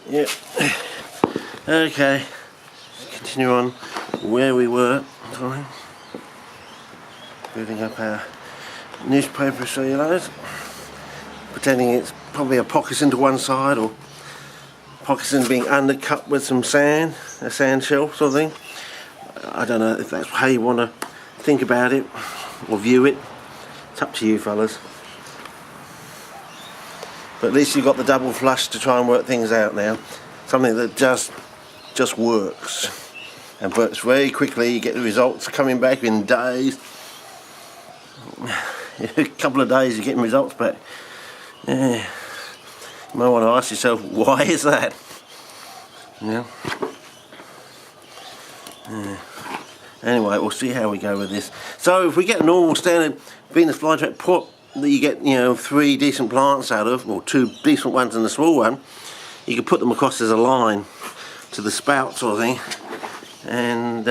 Yep. Okay. Continue on where we were. Sorry. Building up our newspaper cellulose. Pretending it's probably a Pocosin to one side, or Pocosin being undercut with some sand, a sand shelf sort of thing. I don't know if that's how you want to think about it or view it. It's up to you fellas. But at least you've got the double flush to try and work things out now. Something that just works and works very quickly. You get the results coming back in days. A couple of days you're getting results back. Yeah. You might want to ask yourself, why is that? Yeah. Anyway, we'll see how we go with this. So if we get a normal standard Venus flytrap pot that you get, 3 decent plants out of, or 2 decent ones and a small one, you can put them across as a line to the spout sort of thing, and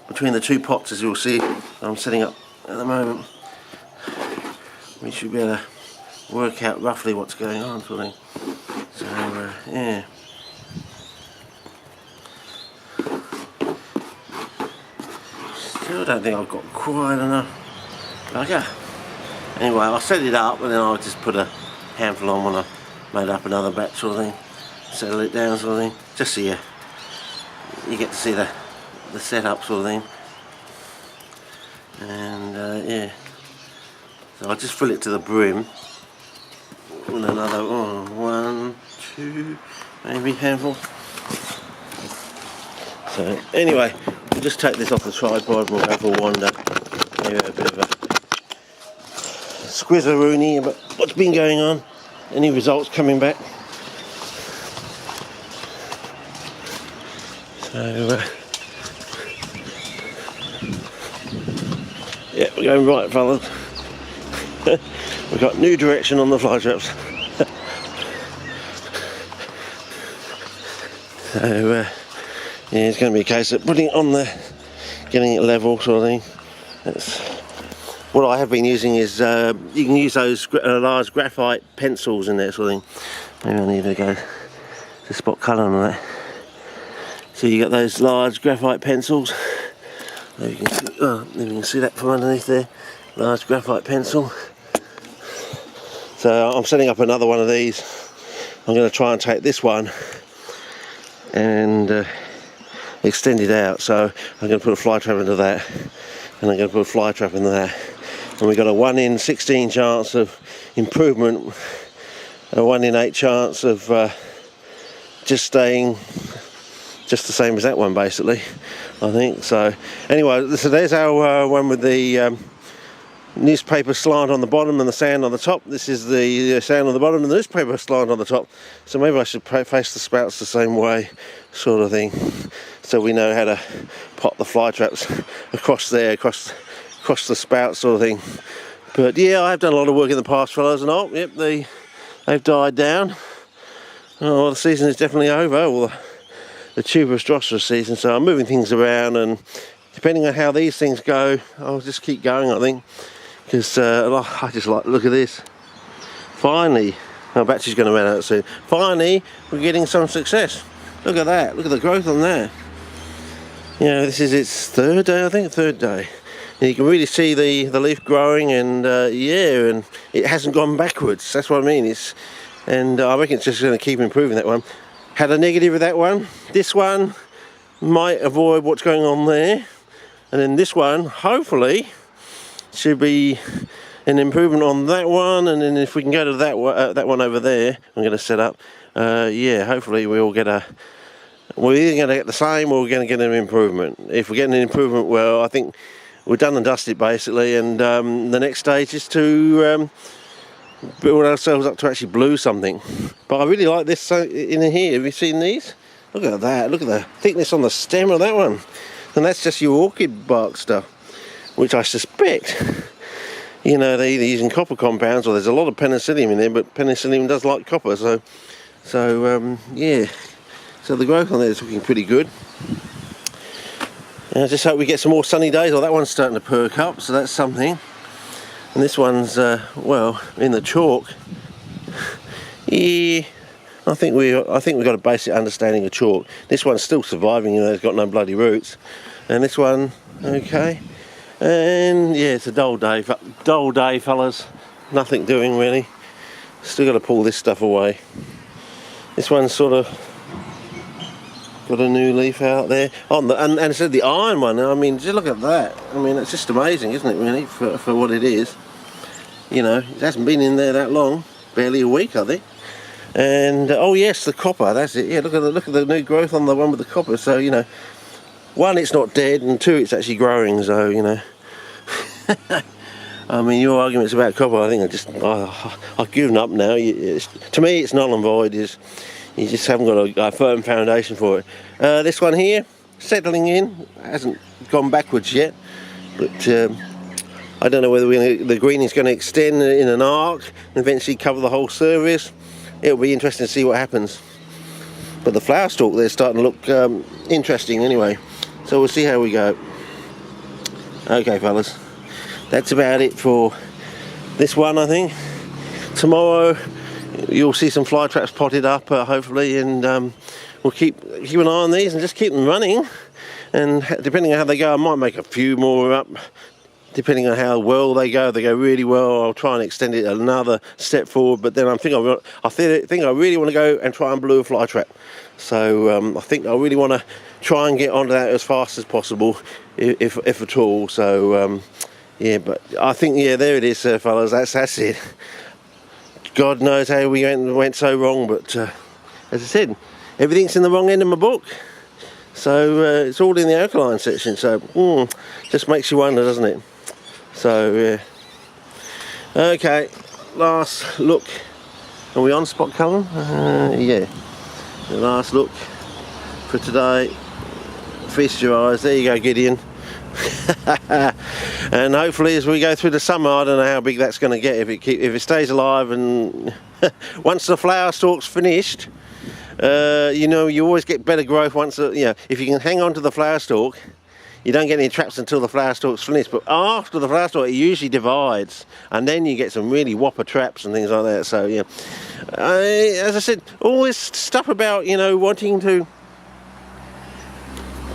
between the 2 pots, as you'll see I'm setting up at the moment, we should be able to work out roughly what's going on sort of thing. So yeah. Still don't think I've got quite enough bugger. Anyway, I'll set it up and then I'll just put a handful on when I made up another batch sort of thing. Settle it down sort of thing. Just so you get to see the setup sort of thing. And yeah. So I'll just fill it to the brim. And another 1, 2, maybe handful. So anyway, we'll just take this off the tripod and we'll go for a wander. Maybe a bit of a squizzeroonie about what's been going on. Any results coming back. So yeah, we're going right fellas. We've got new direction on the fly traps. So yeah, it's going to be a case of putting it on there, getting it level sort of thing. That's what I have been using. Is you can use those large graphite pencils in there sort of thing. Maybe I need to go to spot colour on that. So you got those large graphite pencils. There you can see that from underneath there. Large graphite pencil. So I'm setting up another one of these. I'm going to try and take this one and extend it out. So I'm going to put a fly trap into that, and I'm going to put a fly trap into that. And we've got a 1 in 16 chance of improvement, a 1 in 8 chance of just staying just the same as that one basically, I think. So anyway, so there's our one with the newspaper slant on the bottom and the sand on the top. This is the sand on the bottom and the newspaper slant on the top. So maybe I should face the spouts the same way sort of thing, so we know how to pot the fly traps across there, across the spout sort of thing. But yeah, I've done a lot of work in the past fellas, and yep, they've died down. Oh, the season is definitely over, or the tuberous drossera season, so I'm moving things around, and depending on how these things go, I'll just keep going, I think, because I just like, look at this. Finally, my battery's going to run out soon. Finally, we're getting some success. Look at that, look at the growth on there. This is its 3rd day, I think, 3rd day. And you can really see the leaf growing, and yeah, and it hasn't gone backwards. That's what I mean. And I reckon it's just going to keep improving, that one. Had a negative with that one. This one might avoid what's going on there, and then this one hopefully should be an improvement on that one. And then if we can go to that one over there, I'm going to set up. Yeah, hopefully we're either going to get the same or we're going to get an improvement. If we're getting an improvement, well, I think we're done and dusted basically, and the next stage is to build ourselves up to actually blue something. But I really like this in here. Have you seen these? Look at that, look at the thickness on the stem of that one. And that's just your orchid bark stuff, which I suspect, they're either using copper compounds, or there's a lot of penicillium in there, but penicillium does like copper, so yeah. So the growth on there is looking pretty good. And I just hope we get some more sunny days. That one's starting to perk up, so that's something. And this one's, well, in the chalk. Yeah, I think we've got a basic understanding of chalk. This one's still surviving, you know, it's got no bloody roots. And this one, okay. And yeah, it's a dull day, fellas. Nothing doing really. Still got to pull this stuff away. This one's sort of got a new leaf out there. And it said the iron one. I mean, just look at that. I mean, it's just amazing, isn't it? Really, for what it is. You know, it hasn't been in there that long. Barely a week, I think. And oh yes, the copper. That's it. Yeah, look at the new growth on the one with the copper. So you know, one, it's not dead, and two, it's actually growing. So you know. I mean, your arguments about copper, I think I've given up now. To me, it's null and void. You just haven't got a firm foundation for it. This one here, settling in, hasn't gone backwards yet, but I don't know whether the green is going to extend in an arc and eventually cover the whole surface. It'll be interesting to see what happens. But the flower stalk there's starting to look interesting anyway. So we'll see how we go. Okay, fellas. That's about it for this one, I think. Tomorrow you'll see some fly traps potted up, hopefully, and we'll keep an eye on these and just keep them running. And depending on how they go, I might make a few more up. Depending on how well they go, if they go really well, I'll try and extend it another step forward. But then I think I really want to go and try and blue a fly trap. So I think I really want to try and get onto that as fast as possible, if at all. So. Yeah, but I think, yeah, there it is, fellas. That's it. God knows how we went so wrong, but as I said, everything's in the wrong end of my book. So it's all in the alkaline section. So just makes you wonder, doesn't it? So yeah. Okay, last look. Are we on spot colour? Yeah. The last look for today. Feast your eyes. There you go, Gideon. And hopefully as we go through the summer, I don't know how big that's going to get if it stays alive, and once the flower stalk's finished, you know, you always get better growth once you know, if you can hang on to the flower stalk, you don't get any traps until the flower stalk's finished. But after the flower stalk, it usually divides, and then you get some really whopper traps and things like that. So yeah, as I said, all this stuff about, you know, wanting to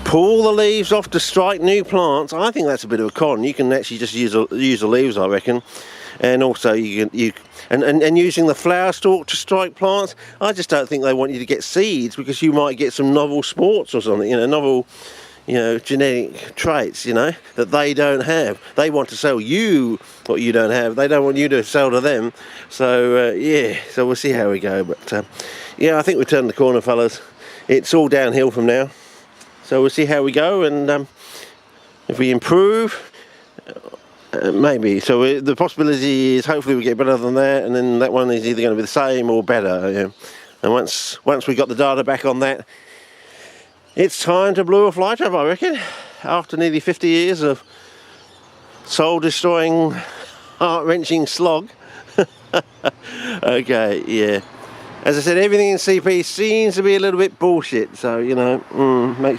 pull the leaves off to strike new plants, I think that's a bit of a con. You can actually just use the leaves, I reckon, and also and using the flower stalk to strike plants. I just don't think they want you to get seeds, because you might get some novel sports or something, you know, novel, you know, genetic traits, you know, that they don't have. They want to sell you what you don't have. They don't want you to sell to them. So yeah, so we'll see how we go. But yeah, I think we've turned the corner, fellas. It's all downhill from now. So we'll see how we go, and if we improve, maybe. So the possibility is hopefully we get better than that, and then that one is either going to be the same or better. Yeah. And once we got the data back on that, it's time to blue a fly trap, I reckon. After nearly 50 years of soul-destroying, heart-wrenching slog. Okay, yeah. As I said, everything in CP seems to be a little bit bullshit. So you know, makes